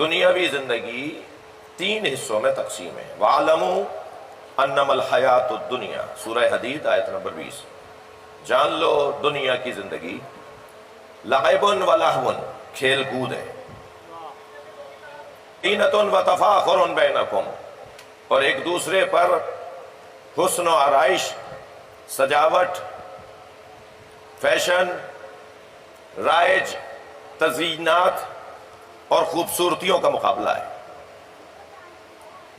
دنیاوی زندگی تین حصوں میں تقسیم ہے۔ وَعَلَمُوا أَنَّمَا الْحَيَاةُ الدُّنْيَا، سورہ حدید آیت نمبر 20۔ جان لو دنیا کی زندگی لعب و لہو، کھیل کود ہے، زینت و تفاخر بینکم، اور ایک دوسرے پر حسن و آرائش، سجاوٹ، فیشن، رائج، تزئینات اور خوبصورتیوں کا مقابلہ ہے۔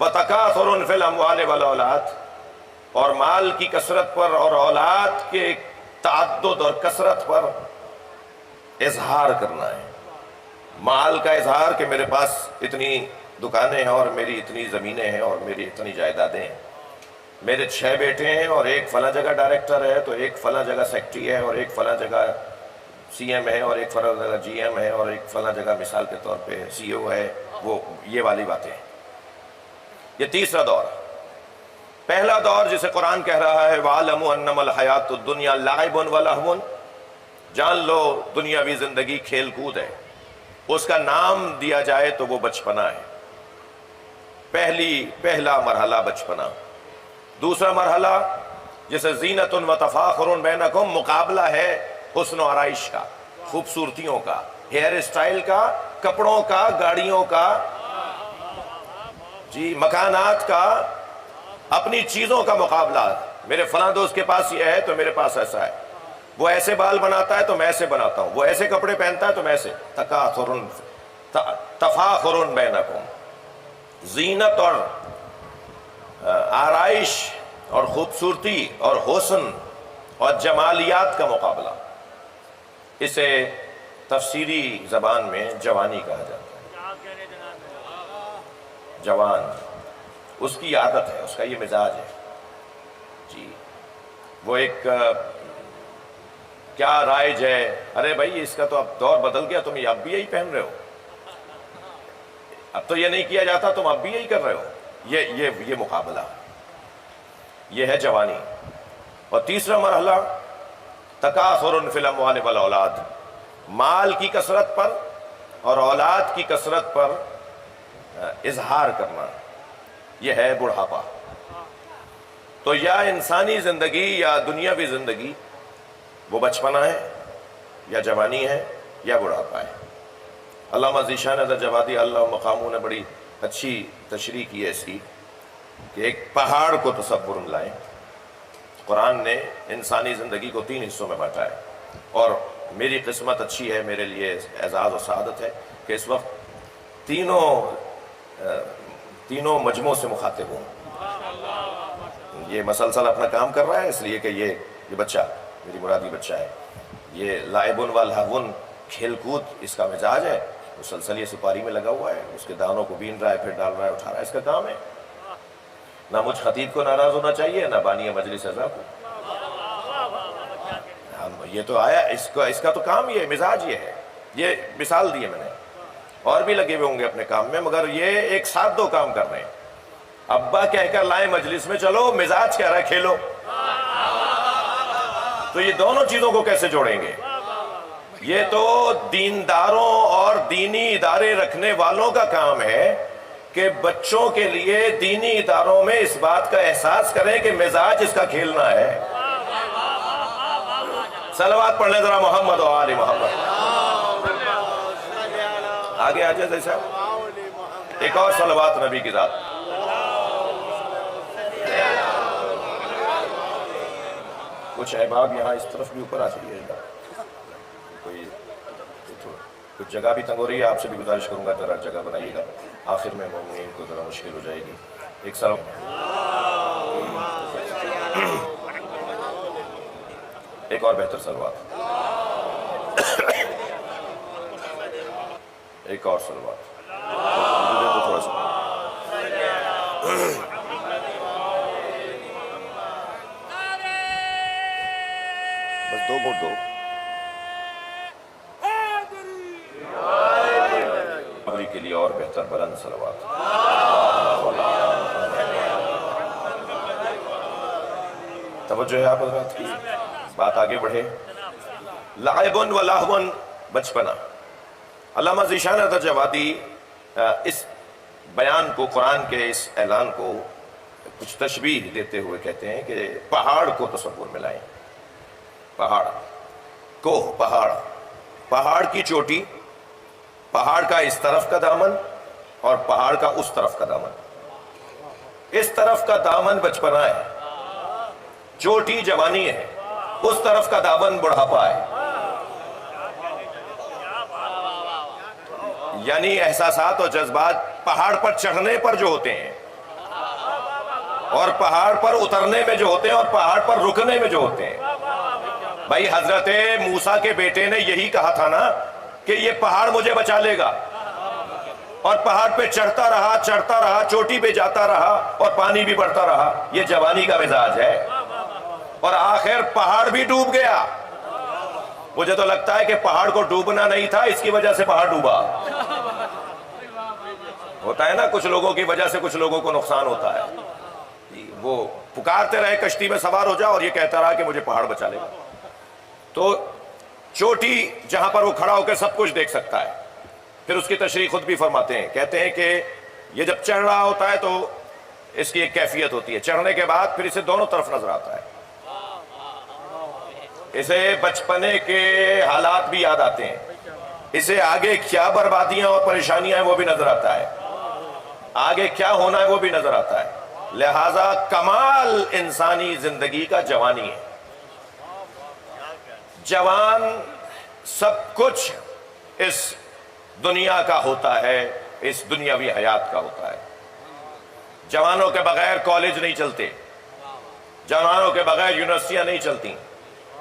وَتَكَاثُرٌ فِي الْأَمْوَالِ وَالْأَوْلَادِ، اور مال کی کثرت پر اور اولاد کے تعدد اور کثرت پر اظہار کرنا ہے۔ مال کا اظہار کہ میرے پاس اتنی دکانیں ہیں اور میری اتنی زمینیں ہیں اور میری اتنی جائیدادیں ہیں، میرے 6 بیٹے ہیں اور ایک فلاں جگہ ڈائریکٹر ہے تو ایک فلاں جگہ سیکٹری ہے اور ایک فلاں جگہ سی ایم ہے اور ایک فلاں جگہ جی ایم ہے اور ایک فلاں جگہ مثال کے طور پہ سی او ہے، وہ یہ والی باتیں ہیں۔ یہ تیسرا دور ہے۔ پہلا دور جسے قرآن کہہ رہا ہے وَعَلَمُوا أَنَّمَا الْحَيَاةُ الدُّنْيَا لَعِبٌ وَلَهْوٌ، جان لو دنیاوی زندگی کھیل کود ہے، اس کا نام دیا جائے تو وہ بچپنا ہے۔ پہلا مرحلہ بچپنا۔ دوسرا مرحلہ جسے زینت و تفاخر بینکم، مقابلہ ہے حسن و آرائش کا، خوبصورتیوں کا، ہیئر اسٹائل کا، کپڑوں کا، گاڑیوں کا، جی مکانات کا، اپنی چیزوں کا مقابلہ۔ میرے فلاں دوست کے پاس یہ ہے تو میرے پاس ایسا ہے، وہ ایسے بال بناتا ہے تو میں ایسے بناتا ہوں، وہ ایسے کپڑے پہنتا ہے تو میں ایسے۔ تفاخر بینکم، زینت اور آرائش اور خوبصورتی اور حسن اور جمالیات کا مقابلہ۔ اسے تفسیری زبان میں جوانی کہا جاتا ہے۔ جوان، اس کی عادت ہے، اس کا یہ مزاج ہے، جی وہ ایک کیا رائج ہے، ارے بھائی اس کا تو اب دور بدل گیا، تم اب بھی یہی پہن رہے ہو، اب تو یہ نہیں کیا جاتا، تم اب بھی یہی کر رہے ہو، یہ مقابلہ، یہ ہے جوانی۔ اور تیسرا مرحلہ تکاثر فی الاموال والاولاد، مال کی کثرت پر اور اولاد کی کثرت پر اظہار کرنا، یہ ہے بڑھاپا۔ تو یا انسانی زندگی یا دنیاوی زندگی وہ بچپنا ہے یا جوانی ہے یا بڑھاپا ہے۔ علامہ ذیشان درجوادی اللہ مقاموں نے بڑی اچھی تشریح کی ہے اس کی، کہ ایک پہاڑ کو تصور میں لائیں۔ قرآن نے انسانی زندگی کو 3 حصوں میں بانٹا ہے، اور میری قسمت اچھی ہے، میرے لیے اعزاز و سعادت ہے کہ اس وقت تینوں مجموعوں سے مخاطب ہوں۔ یہ مسلسل اپنا کام کر رہا ہے، اس لیے کہ یہ بچہ میری مرادی بچہ ہے، یہ لعب و لہو، کھیل کود اس کا مزاج ہے، مسلسل یہ سپاری میں لگا ہوا ہے، اس کے دانوں کو بین رہا ہے، پھر ڈال رہا ہے، اٹھا رہا ہے، اس کا کام ہے۔ نہ مجھ خطیب کو ناراض ہونا چاہیے، نہ بانی مجلس اعضاء کو۔ یہ تو آیا، اس کا تو کام یہ ہے، مزاج یہ ہے، یہ مثال دی ہے میں نے، اور بھی لگے ہوئے ہوں گے اپنے کام میں، مگر یہ ایک ساتھ 2 کام کر رہے ہیں۔ ابا کہہ کر لائیں مجلس میں، چلو مزاج کہہ رہا ہے کھیلو، تو یہ دونوں چیزوں کو کیسے جوڑیں گے؟ یہ تو دینداروں اور دینی ادارے رکھنے والوں کا کام ہے کہ بچوں کے لیے دینی اداروں میں اس بات کا احساس کریں کہ مزاج اس کا کھیلنا ہے۔ صلوات پڑھ لیں ذرا محمد و آل محمد۔ آگے آ جائے صاحب، ایک اور صلوات نبی کی ذات۔ کچھ احباب یہاں اس طرف بھی اوپر آ جائیے گا، کچھ جگہ بھی تنگ ہو رہی ہے، آپ سے بھی گزارش کروں گا ذرا جگہ بنائیے گا، آخر میں مومنین کو ذرا مشکل ہو جائے گی۔ ایک سال ایک اور بہتر صلوات، ایک اور صلوات، تھوڑا سا بس 2 ووٹ دو کے لیے، اور بہتر بلند صلوات۔ توجہ ہے آپ حضرات کی، بات آگے بڑھے۔ لعب و لہو، بچپنا۔ علامہ ذیشان درجوادی اس بیان کو، قرآن کے اس اعلان کو کچھ تشبیہ دیتے ہوئے کہتے ہیں کہ پہاڑ کو تصور میں لائیں. پہاڑ کو، پہاڑ کی چوٹی، پہاڑ کا اس طرف کا دامن اور پہاڑ کا اس طرف کا دامن. اس طرف کا دامن بچپنا ہے، چوٹی جوانی ہے، اس طرف کا دامن بڑھاپا ہے. یعنی احساسات اور جذبات پہاڑ پر چڑھنے پر جو ہوتے ہیں اور پہاڑ پر اترنے میں جو ہوتے ہیں اور پہاڑ پر رکنے میں جو ہوتے ہیں. بھائی حضرت موسیٰ کے بیٹے نے یہی کہا تھا نا کہ یہ پہاڑ مجھے بچا لے گا، اور پہاڑ پہ چڑھتا رہا، چوٹی پہ جاتا رہا اور پانی بھی بڑھتا رہا. یہ جوانی کا مزاج ہے، اور آخر پہاڑ بھی ڈوب گیا. مجھے تو لگتا ہے کہ پہاڑ کو ڈوبنا نہیں تھا، اس کی وجہ سے پہاڑ ڈوبا. ہوتا ہے نا کچھ لوگوں کی وجہ سے کچھ لوگوں کو نقصان ہوتا ہے. وہ پکارتے رہے کشتی میں سوار ہو جا، اور یہ کہتا رہا کہ مجھے پہاڑ بچا لے گا. تو چوٹی جہاں پر وہ کھڑا ہو کے سب کچھ دیکھ سکتا ہے. پھر اس کی تشریح خود بھی فرماتے ہیں، کہتے ہیں کہ یہ جب چڑھ رہا ہوتا ہے تو اس کی ایک کیفیت ہوتی ہے، چڑھنے کے بعد پھر اسے دونوں طرف نظر آتا ہے. اسے بچپنے کے حالات بھی یاد آتے ہیں، اسے آگے کیا بربادیاں اور پریشانیاں ہیں وہ بھی نظر آتا ہے، آگے کیا ہونا ہے وہ بھی نظر آتا ہے. لہذا کمال انسانی زندگی کا جوانی ہے. جوان سب کچھ اس دنیا کا ہوتا ہے، اس دنیاوی حیات کا ہوتا ہے. جوانوں کے بغیر کالج نہیں چلتے، جوانوں کے بغیر یونیورسٹیاں نہیں چلتی،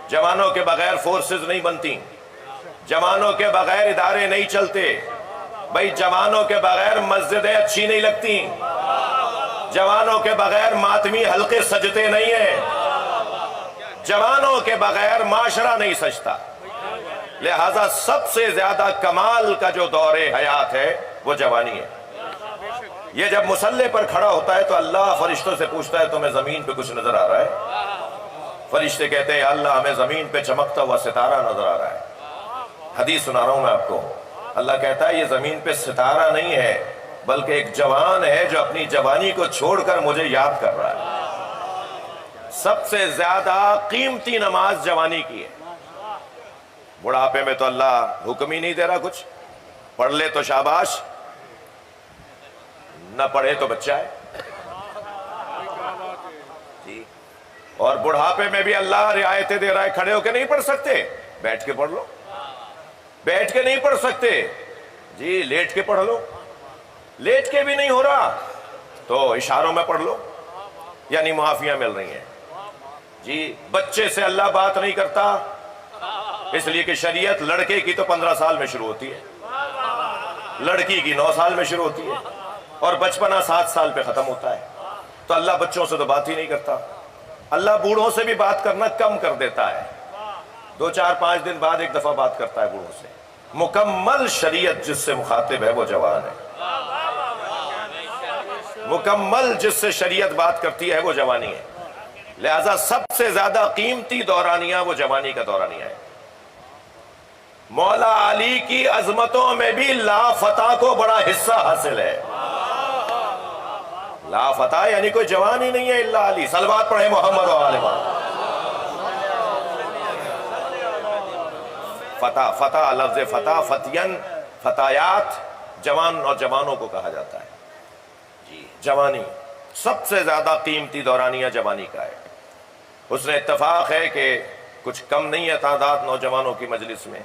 جوانوں کے بغیر فورسز نہیں بنتی، جوانوں کے بغیر ادارے نہیں چلتے. بھائی جوانوں کے بغیر مسجدیں اچھی نہیں لگتی، جوانوں کے بغیر ماتمی حلقے سجتے نہیں ہیں، جوانوں کے بغیر معاشرہ نہیں سجتا. لہذا سب سے زیادہ کمال کا جو دور حیات ہے وہ جوانی ہے. یہ جب مسلح پر کھڑا ہوتا ہے تو اللہ فرشتوں سے پوچھتا ہے تمہیں زمین پہ کچھ نظر آ رہا ہے؟ فرشتے کہتے ہیں اللہ ہمیں زمین پہ چمکتا ہوا ستارہ نظر آ رہا ہے. حدیث سنا رہا ہوں میں آپ کو. اللہ کہتا ہے یہ زمین پہ ستارہ نہیں ہے بلکہ ایک جوان ہے جو اپنی جوانی کو چھوڑ کر مجھے یاد کر رہا ہے. سب سے زیادہ قیمتی نماز جوانی کی ہے. بڑھاپے میں تو اللہ حکم ہی نہیں دے رہا کچھ، پڑھ لے تو شاباش، نہ پڑھے تو بچہ ہے جی. اور بڑھاپے میں بھی اللہ رعایتیں دے رہا ہے. کھڑے ہو کے نہیں پڑھ سکتے، بیٹھ کے پڑھ لو. بیٹھ کے نہیں پڑھ سکتے جی، لیٹ کے پڑھ لو. لیٹ کے بھی نہیں ہو رہا تو اشاروں میں پڑھ لو، یعنی معافیاں مل رہی ہیں جی. بچے سے اللہ بات نہیں کرتا اس لیے کہ شریعت لڑکے کی تو 15 سال میں شروع ہوتی ہے، لڑکی کی 9 سال میں شروع ہوتی ہے، اور بچپنا 7 سال پہ ختم ہوتا ہے. تو اللہ بچوں سے تو بات ہی نہیں کرتا. اللہ بوڑھوں سے بھی بات کرنا کم کر دیتا ہے، 2 4 5 دن بعد ایک دفعہ بات کرتا ہے بوڑھوں سے. مکمل شریعت جس سے مخاطب ہے وہ جوان ہے. مکمل جس سے شریعت بات کرتی ہے وہ جوانی ہے. لہذا سب سے زیادہ قیمتی دورانیہ وہ جوانی کا دورانیہ ہے. مولا علی کی عظمتوں میں بھی لا فتح کو بڑا حصہ حاصل ہے. لا فتح یعنی کوئی جوان ہی نہیں ہے الا علی. صلوات پڑھیں محمد و آل محمد. فتح، فتح لفظ فتح، فتین، فتایات، جوان اور جوانوں کو کہا جاتا ہے جی. جوانی سب سے زیادہ قیمتی دورانیہ جوانی کا ہے. اس نے اتفاق ہے کہ کچھ کم نہیں ہے تعداد نوجوانوں کی مجلس میں.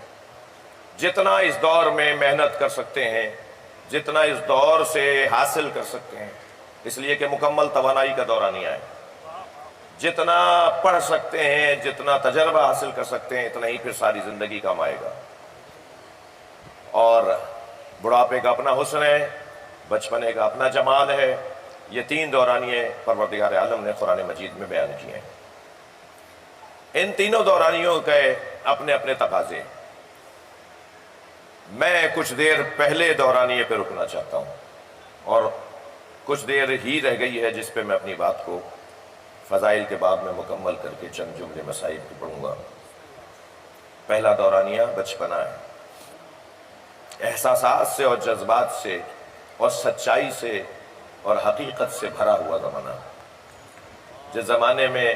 جتنا اس دور میں محنت کر سکتے ہیں، جتنا اس دور سے حاصل کر سکتے ہیں، اس لیے کہ مکمل توانائی کا دورانیہ ہے. جتنا پڑھ سکتے ہیں، جتنا تجربہ حاصل کر سکتے ہیں، اتنا ہی پھر ساری زندگی کام آئے گا. اور بڑھاپے کا اپنا حسن ہے، بچپنے کا اپنا جمال ہے. یہ 3 دورانیے پروردگار عالم نے قرآن مجید میں بیان کیے ہیں. ان تینوں دورانیوں کے اپنے اپنے تقاضے. میں کچھ دیر پہلے دورانیے پہ رکنا چاہتا ہوں، اور کچھ دیر ہی رہ گئی ہے جس پہ میں اپنی بات کو فضائل کے باب میں مکمل کر کے چند جملے مسائل کو پڑھوں گا. پہلا دورانیہ بچپنا ہے. احساسات سے اور جذبات سے اور سچائی سے اور حقیقت سے بھرا ہوا زمانہ، جس زمانے میں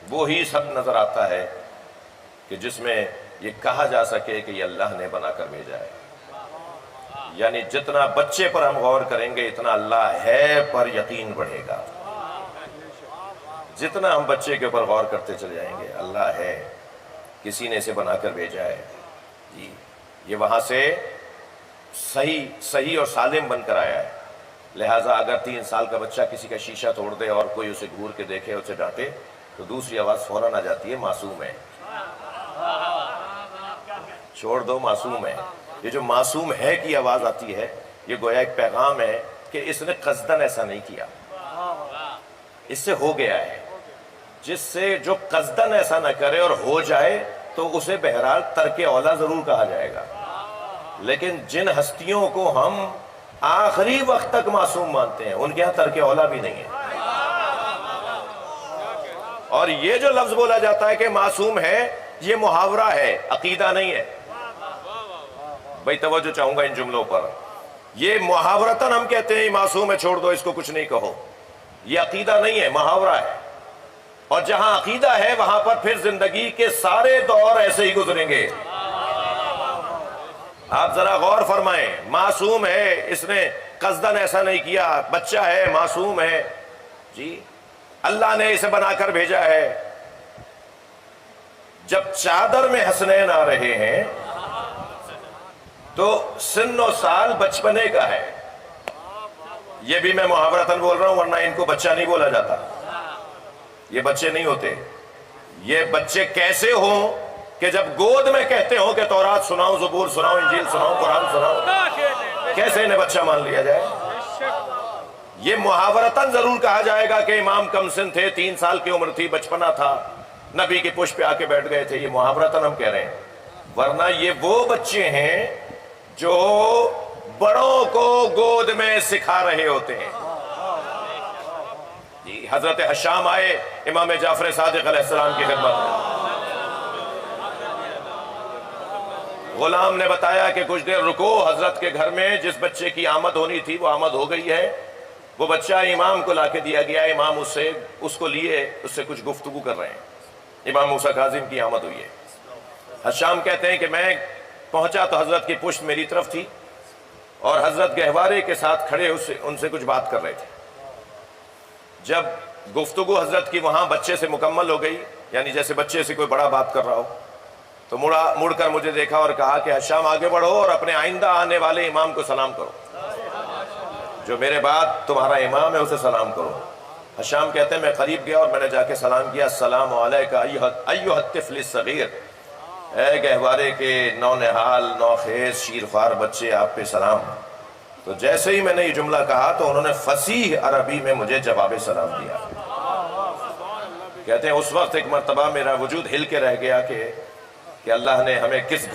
وہی سب نظر آتا ہے کہ جس میں یہ کہا جا سکے کہ یہ اللہ نے بنا کر بھیجا ہے. یعنی جتنا بچے پر ہم غور کریں گے اتنا اللہ ہے پر یقین بڑھے گا. جتنا ہم بچے کے اوپر غور کرتے چلے جائیں گے اللہ ہے، کسی نے اسے بنا کر بھیجا ہے، جی یہ وہاں سے صحیح اور سالم بن کر آیا ہے. لہٰذا اگر 3 سال کا بچہ کسی کا شیشہ توڑ دے اور کوئی اسے گھور کے دیکھے، اسے ڈانٹے، تو دوسری آواز فوراً آ جاتی ہے، معصوم ہے، چھوڑ دو، معصوم ہے. یہ جو معصوم ہے کی آواز آتی ہے، یہ گویا ایک پیغام ہے کہ اس نے قصداً ایسا نہیں کیا، اس سے ہو گیا ہے. جس سے جو قصداً ایسا نہ کرے اور ہو جائے تو اسے بہرحال ترک اولا ضرور کہا جائے گا. لیکن جن ہستیوں کو ہم آخری وقت تک معصوم مانتے ہیں، ان کے ہاں ترک اولا بھی نہیں ہے. اور یہ جو لفظ بولا جاتا ہے کہ معصوم ہے، یہ محاورہ ہے، عقیدہ نہیں ہے. بھائی توجہ چاہوں گا ان جملوں پر. یہ محاورتاً ہم کہتے ہیں معصوم ہے، چھوڑ دو اس کو، کچھ نہیں کہو. یہ عقیدہ نہیں ہے، محاورہ ہے. اور جہاں عقیدہ ہے وہاں پر پھر زندگی کے سارے دور ایسے ہی گزریں گے. آپ ذرا غور فرمائیں، معصوم ہے، اس نے قصداً ایسا نہیں کیا، بچہ ہے، معصوم ہے، جی اللہ نے اسے بنا کر بھیجا ہے. جب چادر میں حسنین آ رہے ہیں تو سن و سال بچپنے کا ہے. یہ بھی میں محاورتاً بول رہا ہوں، ورنہ ان کو بچہ نہیں بولا جاتا. یہ بچے نہیں ہوتے. یہ بچے کیسے ہوں کہ جب گود میں کہتے ہوں کہ تورات سناؤ، زبور سناؤ، انجیل سناؤ، قرآن سناؤ، کیسے انہیں بچہ مان لیا جائے؟ یہ محاورتاً ضرور کہا جائے گا کہ امام کم سن تھے، 3 سال کی عمر تھی، بچپنا تھا، نبی کے پشت پہ آ کے بیٹھ گئے تھے. یہ محاورتاً ہم کہہ رہے ہیں. ورنہ یہ وہ بچے ہیں جو بڑوں کو گود میں سکھا رہے ہوتے ہیں. جی حضرت حشام آئے امام جعفر صادق علیہ السلام کی خدمت میں. غلام نے بتایا کہ کچھ دیر رکو، حضرت کے گھر میں جس بچے کی آمد ہونی تھی وہ آمد ہو گئی ہے. وہ بچہ امام کو لا کے دیا گیا. امام اس کو لیے اس سے کچھ گفتگو کر رہے ہیں. امام موسیٰ کاظم کی آمد ہوئی ہے. حشام کہتے ہیں کہ میں پہنچا تو حضرت کی پشت میری طرف تھی اور حضرت گہوارے کے ساتھ کھڑے ان سے کچھ بات کر رہے تھے. جب گفتگو حضرت کی وہاں بچے سے مکمل ہو گئی، یعنی جیسے بچے سے کوئی بڑا بات کر رہا ہو، تو مڑ کر مجھے دیکھا اور کہا کہ حشام آگے بڑھو اور اپنے آئندہ آنے والے امام کو سلام کرو. جو میرے بعد تمہارا امام ہے اسے سلام کرو. حشام کہتے ہیں میں قریب گیا اور میں نے جا کے سلام کیا. السلام علیکہ ایھا الطفل الصغیر، اے گہوارے کے نونہال نوخیز شیرخوار بچے، آپ پہ سلام. تو جیسے ہی میں نے یہ جملہ کہا تو انہوں نے فصیح عربی میں مجھے جواب سلام دیا. کہتے ہیں اس وقت ایک مرتبہ میرا وجود ہل کے رہ گیا کہ اللہ نے ہمیں کس.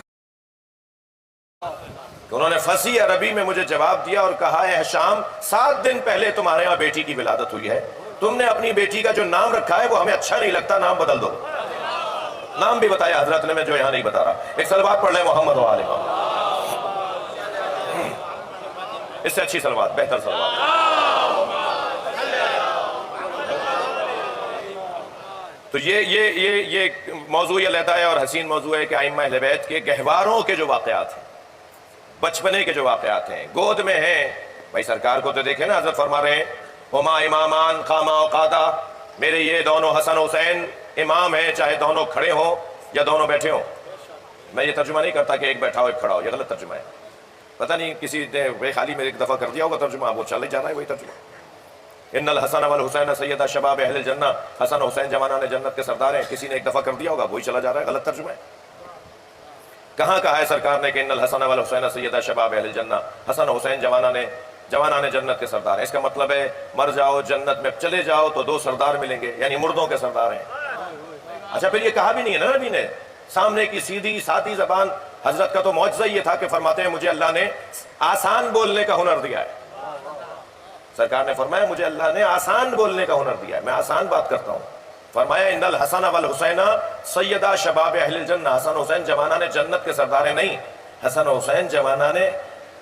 انہوں نے فصیح عربی میں مجھے جواب دیا اور کہا اے حشام، 7 دن پہلے تمہارے یہاں بیٹی کی ولادت ہوئی ہے. تم نے اپنی بیٹی کا جو نام رکھا ہے وہ ہمیں اچھا نہیں لگتا، نام بدل دو. نام بھی بتایا حضرت نے، میں جو یہاں نہیں بتا رہا. ایک صلوات پڑھ لیں محمد و آل محمد. اس سے اچھی صلوات، بہتر صلوات. تو یہ موضوع علیحدہ ہے اور حسین موضوع ہے کہ ائمہ اہل بیت کے گہواروں کے جو واقعات ہیں، بچپنے کے جو واقعات ہیں، گود میں ہیں. بھائی سرکار کو تو دیکھیں نا، حضرت فرما رہے ہیں ہما امامان قاما وقعدا، میرے یہ دونوں حسن حسین امام ہیں، چاہے دونوں کھڑے ہوں یا دونوں بیٹھے ہوں. میں یہ ترجمہ نہیں کرتا کہ ایک بیٹھا ہو ایک کھڑا ہو، یہ غلط ترجمہ ہے. پتہ نہیں کسی نے بے خالی میں ایک دفعہ کر دیا ہوگا ترجمہ، وہ چل ہی جا رہا ہے وہی ترجمہ. ان الحسن والحسین سیدہ شباب اہل الجنہ، حسن حسین جوانان جنت کے سردار ہیں. کسی نے ایک دفعہ کر دیا ہوگا، وہی چلا جا رہا ہے، غلط ترجمہ ہے. کہاں کہا ہے سرکار نے کہ ان الحسن والحسین سیدہ شباب اہل الجنہ، حسن حسین جوانان جنت کے سردار ہیں. اس کا مطلب ہے مر جاؤ جنت میں چلے جاؤ تو 2 سردار ملیں گے، یعنی مردوں کے سردار ہیں. اچھا پھر یہ کہا بھی نہیں ہے نا نبی نے، سامنے کی سیدھی سادی زبان. حضرت کا تو معجزہ یہ تھا کہ فرماتے ہیں مجھے اللہ نے آسان بولنے کا ہنر دیا ہے. سرکار نے فرمایا مجھے اللہ نے آسان بولنے کا ہنر دیا ہے، میں آسان بات کرتا ہوں. فرمایا ان الحسن والحسین سیدہ شباب اہل الجنہ، حسن حسین جوانان جنت کے سردار ہیں. نہیں، حسن حسین جوانان